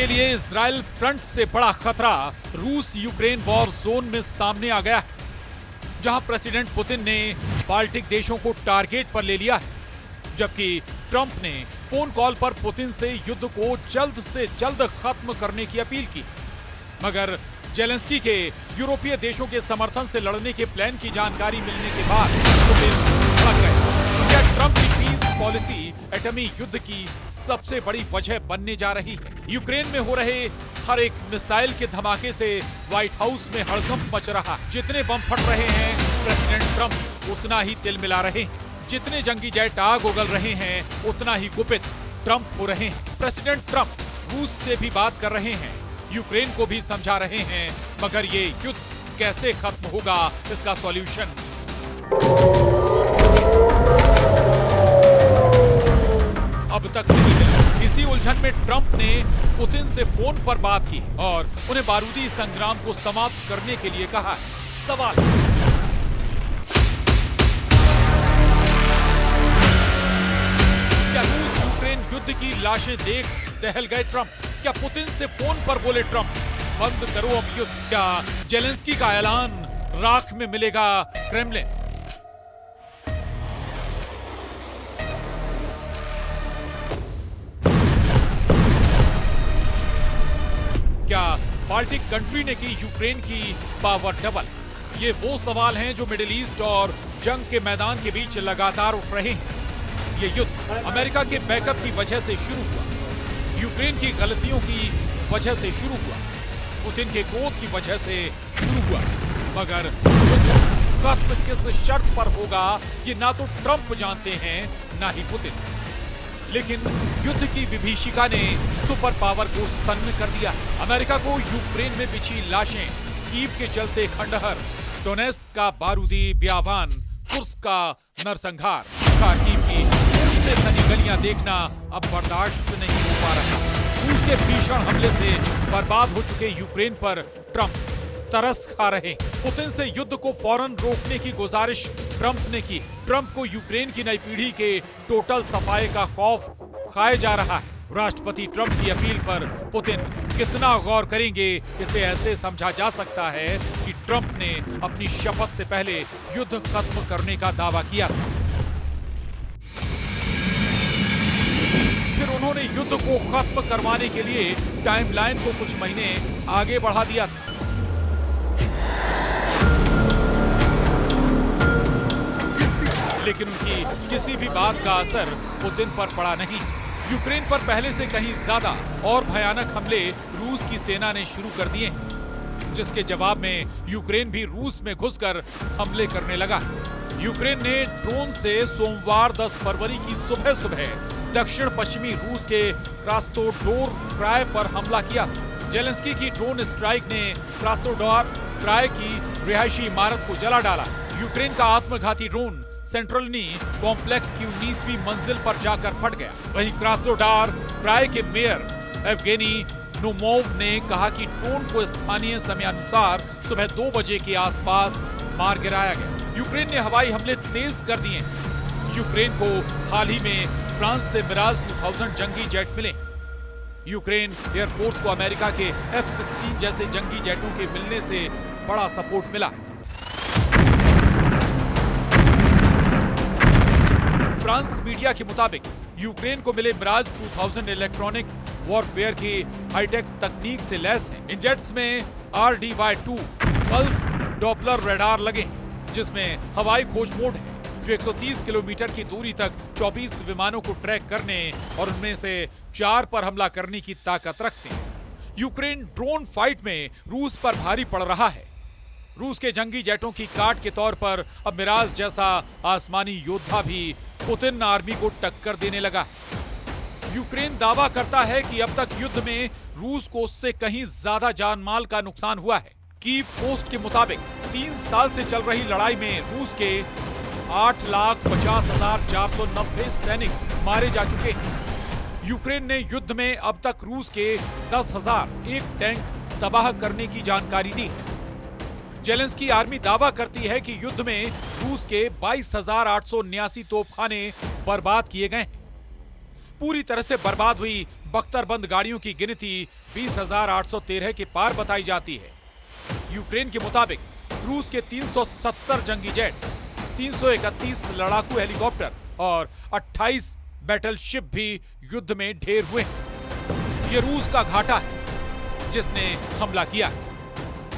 लिए Israel front से बड़ा खतरा रूस यूक्रेन वॉर जोन में सामने आ गया है, जहां प्रेसिडेंट पुतिन ने बाल्टिक देशों को टारगेट पर ले लिया है, जबकि ट्रंप ने फोन कॉल पर पुतिन से युद्ध को जल्द से जल्द खत्म करने की अपील की। मगर जेलेंस्की के यूरोपीय देशों के समर्थन से लड़ने के प्लान की जानकारी मिलने के बाद पुतिन भड़क गए। क्या ट्रंप की पीस पॉलिसी एटमी युद्ध की सबसे बड़ी वजह बनने जा रही है? यूक्रेन में हो रहे हर एक मिसाइल के धमाके से व्हाइट हाउस में हड़कंप मच रहा। जितने बम फट रहे हैं प्रेसिडेंट ट्रंप उतना ही तिल मिला रहे हैं, जितने जंगी जेट आग उगल रहे हैं उतना ही गुपित ट्रंप हो रहे हैं। प्रेसिडेंट ट्रंप रूस से भी बात कर रहे हैं, यूक्रेन को भी समझा रहे हैं, मगर ये युद्ध कैसे खत्म होगा, इसका सॉल्यूशन अब तक नहीं मिला। इसी उलझन में ट्रंप ने पुतिन से फोन पर बात की और उन्हें बारूदी संग्राम को समाप्त करने के लिए कहा। सवाल क्या रूस यूक्रेन युद्ध की लाशें देख दहल गए ट्रंप? क्या पुतिन से फोन पर बोले ट्रंप बंद करो अब युद्ध? क्या जेलेंस्की का ऐलान राख में मिलेगा क्रेमलिन? क्या बाल्टिक कंट्री ने की यूक्रेन की पावर डबल? ये वो सवाल हैं जो मिडिल ईस्ट और जंग के मैदान के बीच लगातार उठ रहे हैं। ये युद्ध अमेरिका के बैकअप की वजह से शुरू हुआ, यूक्रेन की गलतियों की वजह से शुरू हुआ, पुतिन के क्रोध की वजह से शुरू हुआ, मगर युद्ध खत्म किस शर्त पर होगा ये ना तो ट्रंप जानते हैं ना ही पुतिन। लेकिन युद्ध की विभीषिका ने सुपर पावर को सन्न कर दिया। अमेरिका को यूक्रेन में बिछी लाशें, कीव के चलते खंडहर, डोनेस्क का बारूदी ब्यावान, कुर्स्क का नरसंहार, खार्किव की से सनी गलियां देखना अब बर्दाश्त नहीं हो पा रहा। रूस के भीषण हमले से बर्बाद हो चुके यूक्रेन पर ट्रंप तरस खा रहे। पुतिन से युद्ध को फौरन रोकने की गुजारिश ट्रंप ने की। ट्रंप को यूक्रेन की नई पीढ़ी के टोटल सफाए का खौफ खाए जा रहा है। राष्ट्रपति ट्रंप की अपील पर पुतिन कितना गौर करेंगे, इसे ऐसे समझा जा सकता है कि ट्रंप ने अपनी शपथ से पहले युद्ध खत्म करने का दावा किया था। फिर उन्होंने युद्ध को खत्म करवाने के लिए टाइमलाइन को कुछ महीने आगे बढ़ा दिया था। लेकिन उनकी किसी भी बात का असर पुतिन पर पड़ा नहीं। यूक्रेन पर पहले से कहीं ज्यादा और भयानक हमले रूस की सेना ने शुरू कर दिए, जिसके जवाब में यूक्रेन भी रूस में घुसकर हमले करने लगा। यूक्रेन ने ड्रोन से सोमवार 10 फरवरी की सुबह दक्षिण पश्चिमी रूस के क्रास्नोदार क्राय पर हमला किया। जेलेंस्की की ड्रोन स्ट्राइक ने क्रास्नोदार क्राय की रिहायशी इमारत को जला डाला। यूक्रेन का आत्मघाती ड्रोन सेंट्रलनी कॉम्प्लेक्स की 19वीं मंजिल पर जाकर फट गया। वहीं क्रास्नोदार क्राय के मेयर एवगेनी नोमोव ने कहा कि ड्रोन को स्थानीय समयानुसार सुबह 2 बजे के आसपास मार गिराया गया। यूक्रेन ने हवाई हमले तेज कर दिए। यूक्रेन को हाल ही में फ्रांस से मिराज 2000 जंगी जेट मिले। यूक्रेन एयरफोर्स को अमेरिका के F-16 जैसे जंगी जेटों के मिलने से बड़ा सपोर्ट मिला। फ्रांस मीडिया के मुताबिक यूक्रेन को मिले मिराज 2000 इलेक्ट्रॉनिक वॉरफेयर की हाईटेक तकनीक से लैस हैं। इन जेट्स में RDY-2 पल्स डॉपलर रडार लगे, जिसमें हवाई खोज मोड है, जो 130 किलोमीटर की दूरी तक 24 विमानों को ट्रैक करने और उनमें से 4 पर हमला करने की ताकत रखते हैं। यूक्रेन ड्रोन फाइट में रूस पर भारी पड़ रहा है। रूस के जंगी जेटों की काट के तौर पर अब मिराज जैसा आसमानी योद्धा भी पुतिन आर्मी को टक्कर देने लगा। यूक्रेन दावा करता है कि अब तक युद्ध में रूस को उससे कहीं ज्यादा जान माल का नुकसान हुआ है। कीव पोस्ट के मुताबिक 3 साल से चल रही लड़ाई में रूस के 8,50,490 सैनिक मारे जा चुके हैं। यूक्रेन ने युद्ध में अब तक रूस के 10,001 टैंक तबाह करने की जानकारी दी। जेलेंस्की आर्मी दावा करती है कि युद्ध में रूस के 22,879 तोपखाने बर्बाद किए गए। पूरी तरह से बर्बाद हुई बख्तरबंद गाड़ियों की गिनती 20,813 के पार बताई जाती है। यूक्रेन के मुताबिक रूस के 370 जंगी जेट, 331 लड़ाकू हेलीकॉप्टर और 28 बैटलशिप भी युद्ध में ढेर हुए हैं। ये रूस का घाटा है जिसने हमला किया है।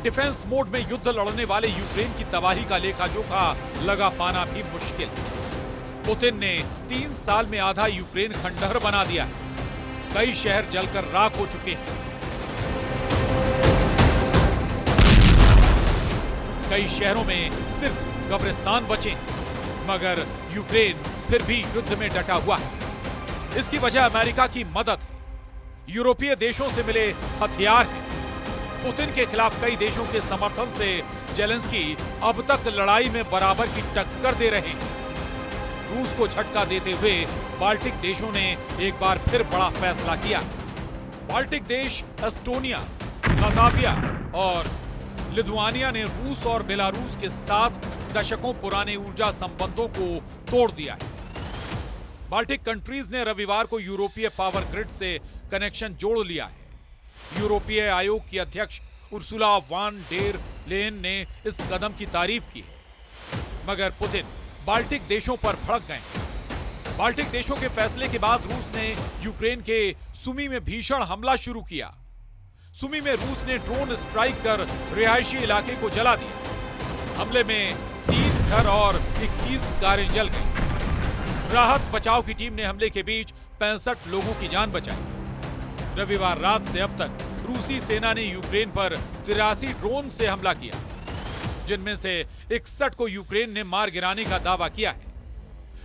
डिफेंस मोड में युद्ध लड़ने वाले यूक्रेन की तबाही का लेखा जोखा लगा पाना भी मुश्किल। पुतिन ने 3 साल में आधा यूक्रेन खंडहर बना दिया है। कई शहर जलकर राख हो चुके हैं। कई शहरों में सिर्फ कब्रिस्तान बचे हैं, मगर यूक्रेन फिर भी युद्ध में डटा हुआ है। इसकी वजह अमेरिका की मदद है, यूरोपीय देशों से मिले हथियार हैं। पुतिन के खिलाफ कई देशों के समर्थन से जेलेंस्की अब तक लड़ाई में बराबर की टक्कर दे रहे हैं। रूस को झटका देते हुए बाल्टिक देशों ने एक बार फिर बड़ा फैसला किया। बाल्टिक देश एस्टोनिया, लातविया और लिथुआनिया ने रूस और बेलारूस के साथ दशकों पुराने ऊर्जा संबंधों को तोड़ दिया है। बाल्टिक कंट्रीज ने रविवार को यूरोपीय पावर ग्रिड से कनेक्शन जोड़ लिया है। यूरोपीय आयोग की अध्यक्ष उर्सुला वान डेर लेन ने इस कदम की तारीफ की है, मगर पुतिन बाल्टिक देशों पर भड़क गए। बाल्टिक देशों के फैसले के बाद रूस ने यूक्रेन के सुमी में भीषण हमला शुरू किया। सुमी में रूस ने ड्रोन स्ट्राइक कर रिहायशी इलाके को जला दिया। हमले में 3 घर और 21 कारें जल गईं। राहत बचाव की टीम ने हमले के बीच 65 लोगों की जान बचाई। रविवार रात से अब तक रूसी सेना ने यूक्रेन पर 83 ड्रोन से हमला किया, जिनमें से 61 को यूक्रेन ने मार गिराने का दावा किया है।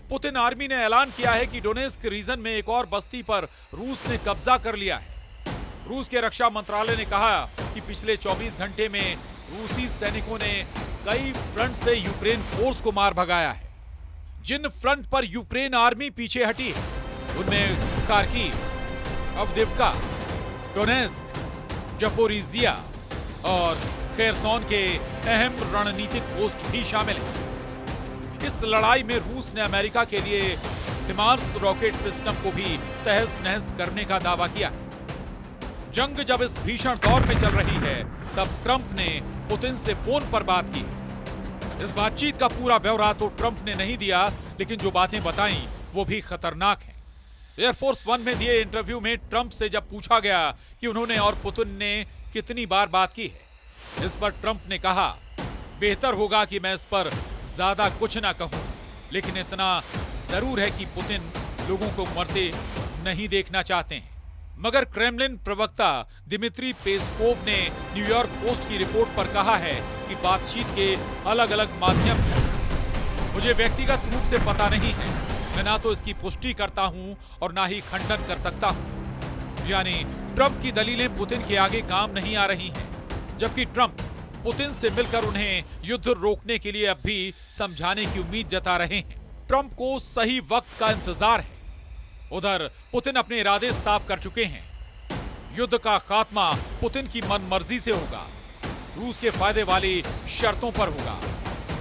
पुतिन आर्मी ने ऐलान किया है कि डोनेस्क रीजन में एक और बस्ती पर रूस ने कब्जा कर लिया है। रूस के रक्षा मंत्रालय ने कहा कि पिछले 24 घंटे में रूसी सैनिकों ने कई फ्रंट से यूक्रेन फोर्स को मार भगाया है। जिन फ्रंट पर यूक्रेन आर्मी पीछे हटी है उनमें खार्किव, अवदिव्का, डोनेस्क, जपोरिजिया और खेरसोन के अहम रणनीतिक पोस्ट भी शामिल हैं। इस लड़ाई में रूस ने अमेरिका के लिए हिमार्स रॉकेट सिस्टम को भी तहस नहस करने का दावा किया। जंग जब इस भीषण दौर में चल रही है, तब ट्रंप ने पुतिन से फोन पर बात की। इस बातचीत का पूरा ब्यौरा तो ट्रंप ने नहीं दिया, लेकिन जो बातें बताई वो भी खतरनाक हैं। एयरफोर्स 1 में दिए इंटरव्यू में ट्रंप से जब पूछा गया कि उन्होंने और पुतिन ने कितनी बार बात की है, इस पर ट्रंप ने कहा, बेहतर होगा कि मैं इस पर ज्यादा कुछ ना कहूं, लेकिन इतना जरूर है कि पुतिन लोगों को मरते नहीं देखना चाहते हैं। मगर क्रेमलिन प्रवक्ता दिमित्री पेस्कोव ने न्यूयॉर्क पोस्ट की रिपोर्ट पर कहा है कि बातचीत के अलग अलग माध्यम हैं। मुझे व्यक्तिगत रूप से पता नहीं है, मैं ना तो इसकी पुष्टि करता हूं और ना ही खंडन कर सकता हूं। यानी ट्रंप की दलीलें पुतिन के आगे काम नहीं आ रही हैं, जबकि ट्रंप पुतिन से मिलकर उन्हें युद्ध रोकने के लिए अब भी समझाने की उम्मीद जता रहे हैं। ट्रंप को सही वक्त का इंतजार है। उधर पुतिन अपने इरादे साफ कर चुके हैं। युद्ध का खात्मा पुतिन की मनमर्जी से होगा, रूस के फायदे वाली शर्तों पर होगा।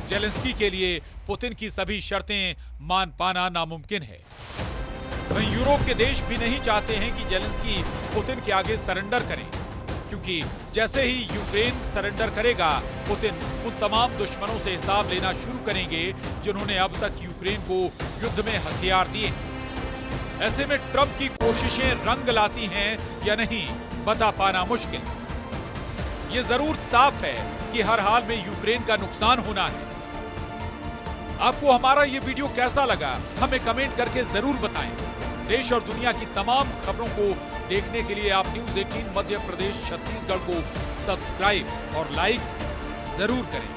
जेलेंस्की के लिए पुतिन की सभी शर्तें मान पाना नामुमकिन है। वहीं यूरोप के देश भी नहीं चाहते हैं कि जेलेंस्की पुतिन के आगे सरेंडर करें, क्योंकि जैसे ही यूक्रेन सरेंडर करेगा, पुतिन उन तमाम दुश्मनों से हिसाब लेना शुरू करेंगे जिन्होंने अब तक यूक्रेन को युद्ध में हथियार दिए। ऐसे में ट्रंप की कोशिशें रंग लाती हैं या नहीं, बता पाना मुश्किल। ये जरूर साफ है कि हर हाल में यूक्रेन का नुकसान होना है। आपको हमारा ये वीडियो कैसा लगा, हमें कमेंट करके जरूर बताएं। देश और दुनिया की तमाम खबरों को देखने के लिए आप न्यूज़ 18 मध्य प्रदेश छत्तीसगढ़ को सब्सक्राइब और लाइक जरूर करें।